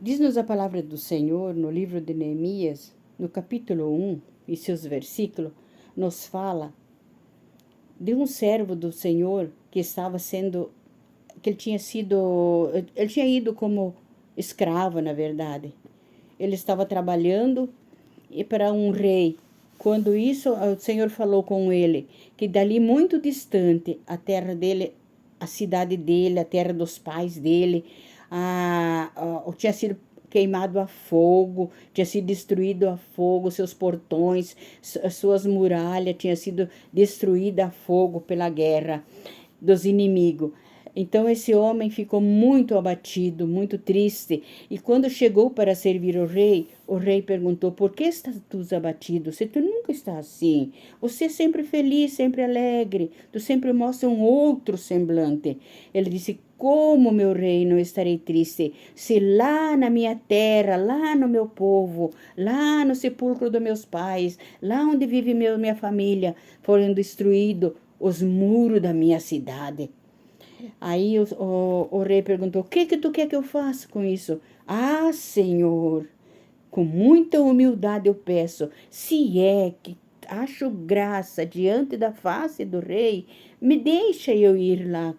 Diz-nos a palavra do Senhor no livro de Neemias, no capítulo 1 e seus versículos, nos fala de um servo do Senhor que estava sendo, que ele tinha ido como escravo, na verdade. Ele estava trabalhando e para um rei. Quando isso, o Senhor falou com ele que dali muito distante, a terra dele, a cidade dele, a terra dos pais dele, tinha sido queimado a fogo, tinha sido destruído a fogo, seus portões, suas muralhas tinham sido destruídas a fogo pela guerra dos inimigos. Então esse homem ficou muito abatido, muito triste, e quando chegou para servir o rei perguntou: por que estás tu abatido? Se tu nunca está assim, você é sempre feliz, sempre alegre, tu sempre mostra um outro semblante. Ele disse: como, meu rei, não estarei triste, se lá na minha terra, lá no meu povo, lá no sepulcro dos meus pais, lá onde vive minha família, foram destruídos os muros da minha cidade. Aí o rei perguntou: o que tu quer que eu faça com isso? Ah, Senhor, com muita humildade eu peço, se é que acho graça diante da face do rei, me deixa eu ir lá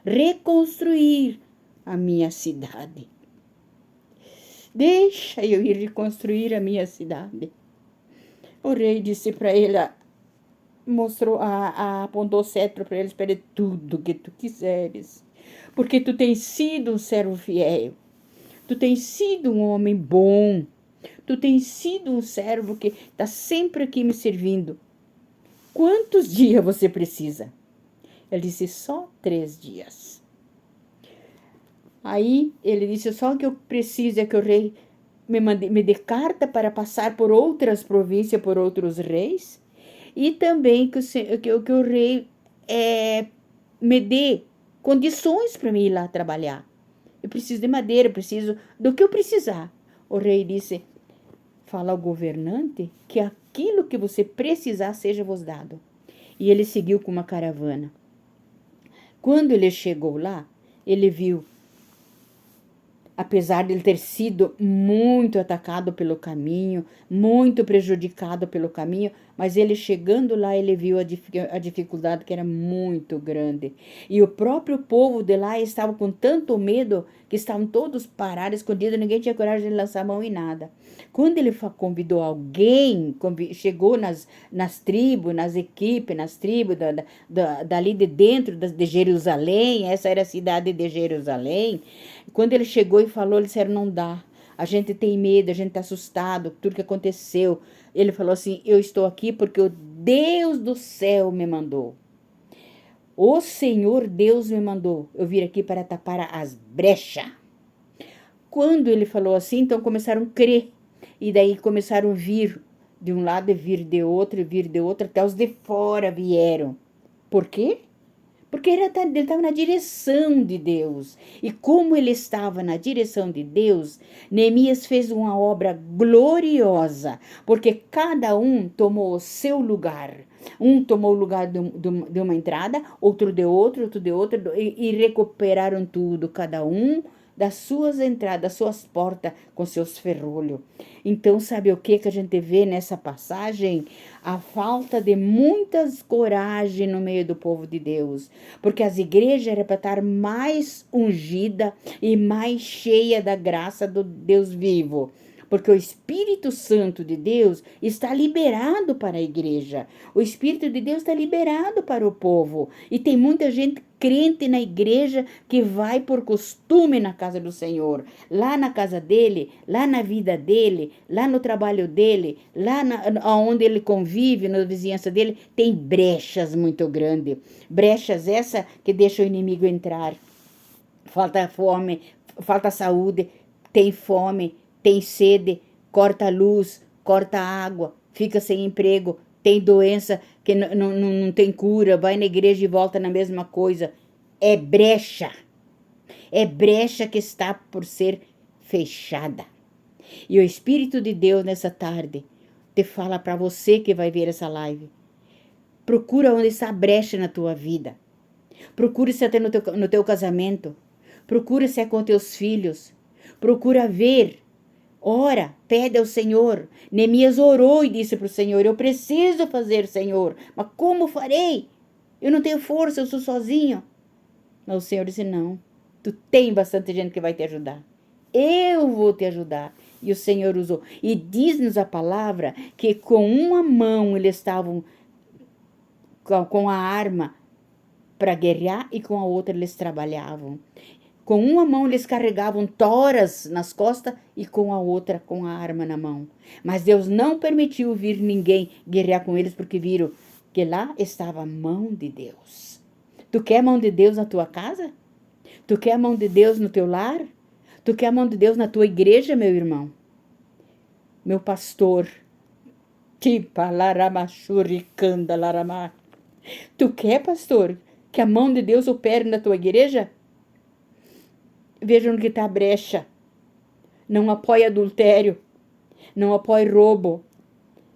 reconstruir a minha cidade. Deixa eu ir reconstruir a minha cidade. O rei disse para ele, mostrou, apontou o cetro para ele, espere tudo que tu quiseres, porque tu tens sido um servo fiel, tu tens sido um homem bom, tu tens sido um servo que está sempre aqui me servindo. Quantos dias você precisa? Ele disse: só 3 dias. Aí ele disse: só o que eu preciso é que o rei me dê carta para passar por outras províncias, por outros reis, e também que o rei me dê condições para mim ir lá trabalhar. Eu preciso de madeira, eu preciso do que eu precisar. O rei disse: fala ao governante que aquilo que você precisar seja vos dado. E ele seguiu com uma caravana. Quando ele chegou lá, ele viu, apesar de ele ter sido muito atacado pelo caminho, muito prejudicado pelo caminho, mas ele chegando lá, ele viu a dificuldade que era muito grande. E o próprio povo de lá estava com tanto medo que estavam todos parados, escondidos, ninguém tinha coragem de lançar a mão em nada. Quando ele convidou alguém, chegou nas tribos, nas equipes, nas tribos dali de dentro de Jerusalém, essa era a cidade de Jerusalém. Quando ele chegou e falou, eles disseram: não dá, a gente tem medo, a gente está assustado, tudo que aconteceu. Ele falou assim: eu estou aqui porque o Deus do céu me mandou. O Senhor Deus me mandou eu vir aqui para tapar as brechas. Quando ele falou assim, então começaram a crer. E daí começaram a vir de um lado e vir de outro, até os de fora vieram. Por quê? Porque ele estava na direção de Deus. E como ele estava na direção de Deus, Neemias fez uma obra gloriosa, porque cada um tomou o seu lugar. Um tomou o lugar de uma entrada, outro de outro, e recuperaram tudo, cada um das suas entradas, das suas portas, com seus ferrolhos. Então, sabe o que a gente vê nessa passagem? A falta de muitas coragem no meio do povo de Deus, porque as igrejas eram para estar mais ungida e mais cheia da graça do Deus vivo. Porque o Espírito Santo de Deus está liberado para a igreja. O Espírito de Deus está liberado para o povo. E tem muita gente crente na igreja que vai por costume na casa do Senhor. Lá na casa dele, lá na vida dele, lá no trabalho dele, lá onde ele convive, na vizinhança dele, tem brechas muito grandes. Brechas essa que deixa o inimigo entrar. Falta fome, falta saúde, tem fome, tem sede, corta a luz, corta a água, fica sem emprego, tem doença que não tem cura, vai na igreja e volta na mesma coisa. É brecha que está por ser fechada. E o Espírito de Deus nessa tarde te fala para você que vai ver essa live. Procura onde está a brecha na tua vida. Procura se até no teu casamento. Procura se é com teus filhos. procura ver, ora, pede ao Senhor. Neemias orou e disse para o Senhor, eu preciso fazer, Senhor, mas como farei? Eu não tenho força, eu sou sozinho. Mas o Senhor disse, não, tu tem bastante gente que vai te ajudar. Eu vou te ajudar. E o Senhor usou. E diz-nos a palavra que com uma mão eles estavam com a arma para guerrear e com a outra eles trabalhavam. Com uma mão eles carregavam toras nas costas e com a outra com a arma na mão. Mas Deus não permitiu vir ninguém guerrear com eles porque viram que lá estava a mão de Deus. Tu quer a mão de Deus na tua casa? Tu quer a mão de Deus no teu lar? Tu quer a mão de Deus na tua igreja, meu irmão? Meu pastor. Tu quer, pastor, que a mão de Deus opere na tua igreja? Veja no que está a brecha. Não apoie adultério. Não apoie roubo.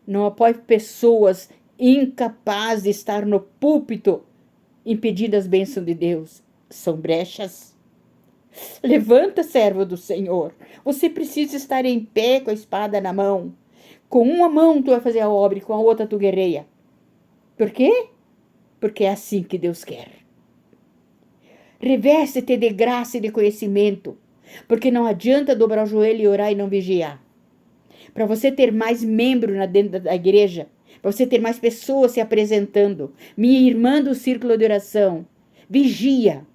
Não apoie pessoas incapazes de estar no púlpito impedindo as bênçãos de Deus. São brechas. Levanta, servo do Senhor. Você precisa estar em pé com a espada na mão. Com uma mão tu vai fazer a obra e com a outra tu guerreia. Por quê? Porque é assim que Deus quer. Reveste-te de graça e de conhecimento, porque não adianta dobrar o joelho e orar e não vigiar. Para você ter mais membros dentro da igreja, para você ter mais pessoas se apresentando, minha irmã do círculo de oração, vigia.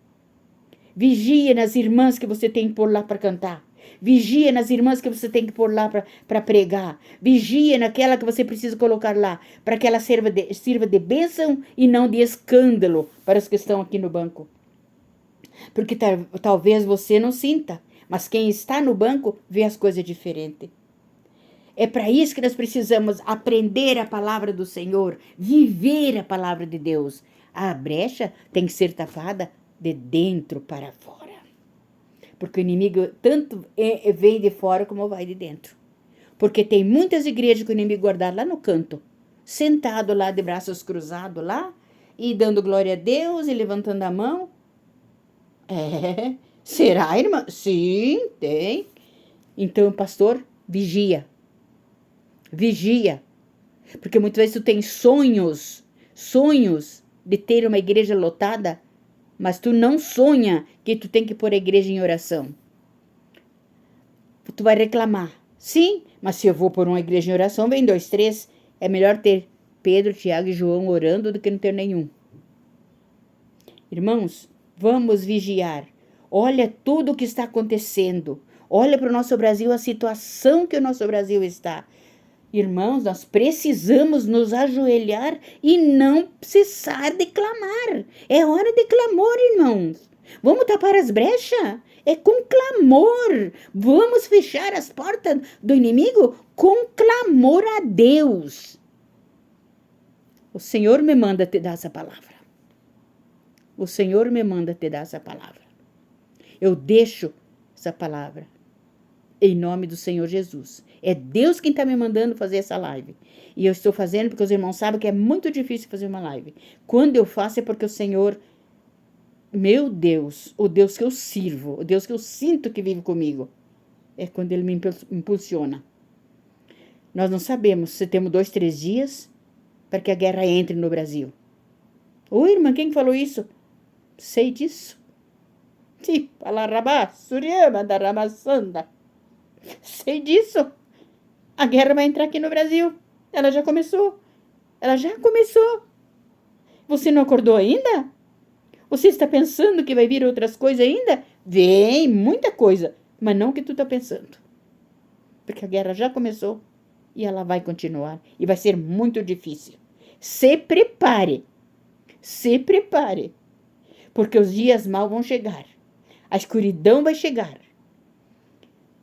Vigia nas irmãs que você tem que pôr lá para cantar. Vigia nas irmãs que você tem que pôr lá para pregar. Vigia naquela que você precisa colocar lá, para que ela sirva de bênção e não de escândalo para os que estão aqui no banco. Porque talvez você não sinta, mas quem está no banco vê as coisas diferentes. É para isso que nós precisamos aprender a palavra do Senhor, viver a palavra de Deus. A brecha tem que ser tapada de dentro para fora. Porque o inimigo tanto vem de fora como vai de dentro. Porque tem muitas igrejas que o inimigo guardado lá no canto, sentado lá de braços cruzados lá, e dando glória a Deus e levantando a mão. Será, irmã? Sim, tem. Então, pastor, vigia. Vigia. Porque muitas vezes tu tem sonhos de ter uma igreja lotada, mas tu não sonha que tu tem que pôr a igreja em oração. Tu vai reclamar. Sim, mas se eu vou pôr uma igreja em oração, vem 2, 3. É melhor ter Pedro, Tiago e João orando do que não ter nenhum. Irmãos, vamos vigiar. Olha tudo o que está acontecendo. Olha para o nosso Brasil, a situação que o nosso Brasil está. Irmãos, nós precisamos nos ajoelhar e não cessar de clamar. É hora de clamor, irmãos. Vamos tapar as brechas? É com clamor. Vamos fechar as portas do inimigo com clamor a Deus. O Senhor me manda te dar essa palavra. O Senhor me manda te dar essa palavra. Eu deixo essa palavra em nome do Senhor Jesus. É Deus quem está me mandando fazer essa live. E eu estou fazendo porque os irmãos sabem que é muito difícil fazer uma live. Quando eu faço é porque o Senhor, meu Deus, o Deus que eu sirvo, o Deus que eu sinto que vive comigo, é quando Ele me impulsiona. Nós não sabemos se temos 2, 3 dias para que a guerra entre no Brasil. Oi, irmã, quem falou isso? Sei disso. Sei disso. A guerra vai entrar aqui no Brasil. Ela já começou. Você não acordou ainda? Você está pensando que vai vir outras coisas ainda? Vem muita coisa, mas não o que tu está pensando. Porque a guerra já começou e ela vai continuar. E vai ser muito difícil. Se prepare. Se prepare. Porque os dias maus vão chegar. A escuridão vai chegar.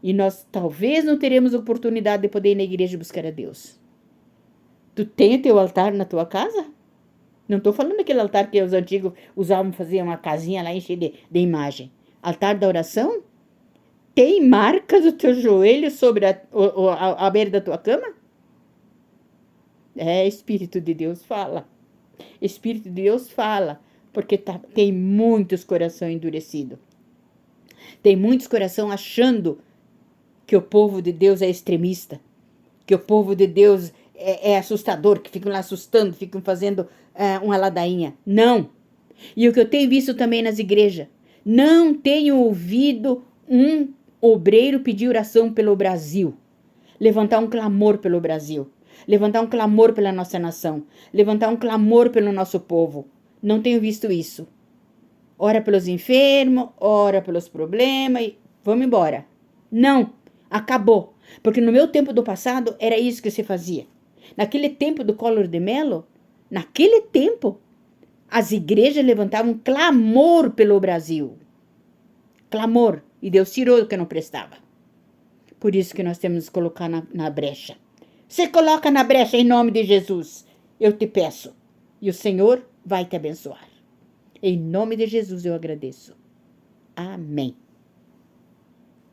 E nós talvez não teremos oportunidade de poder ir na igreja buscar a Deus. Tu tem o teu altar na tua casa? Não estou falando daquele altar que os antigos usavam, fazer uma casinha lá enchida de imagem. Altar da oração? Tem marca do teu joelho sobre a beira da tua cama? Espírito de Deus fala. Espírito de Deus fala. Porque tem muitos corações endurecidos. Tem muitos corações achando que o povo de Deus é extremista, que o povo de Deus é assustador, que ficam lá assustando, ficam fazendo uma ladainha. Não. E o que eu tenho visto também nas igrejas, não tenho ouvido um obreiro pedir oração pelo Brasil, levantar um clamor pelo Brasil, levantar um clamor pela nossa nação, levantar um clamor pelo nosso povo. Não tenho visto isso. Ora pelos enfermos, ora pelos problemas e vamos embora. Não, acabou. Porque no meu tempo do passado era isso que se fazia. Naquele tempo do Collor de Mello, naquele tempo, as igrejas levantavam clamor pelo Brasil. Clamor. E Deus tirou o que não prestava. Por isso que nós temos que colocar na brecha. Você coloca na brecha em nome de Jesus. Eu te peço. E o Senhor vai te abençoar. Em nome de Jesus eu agradeço. Amém.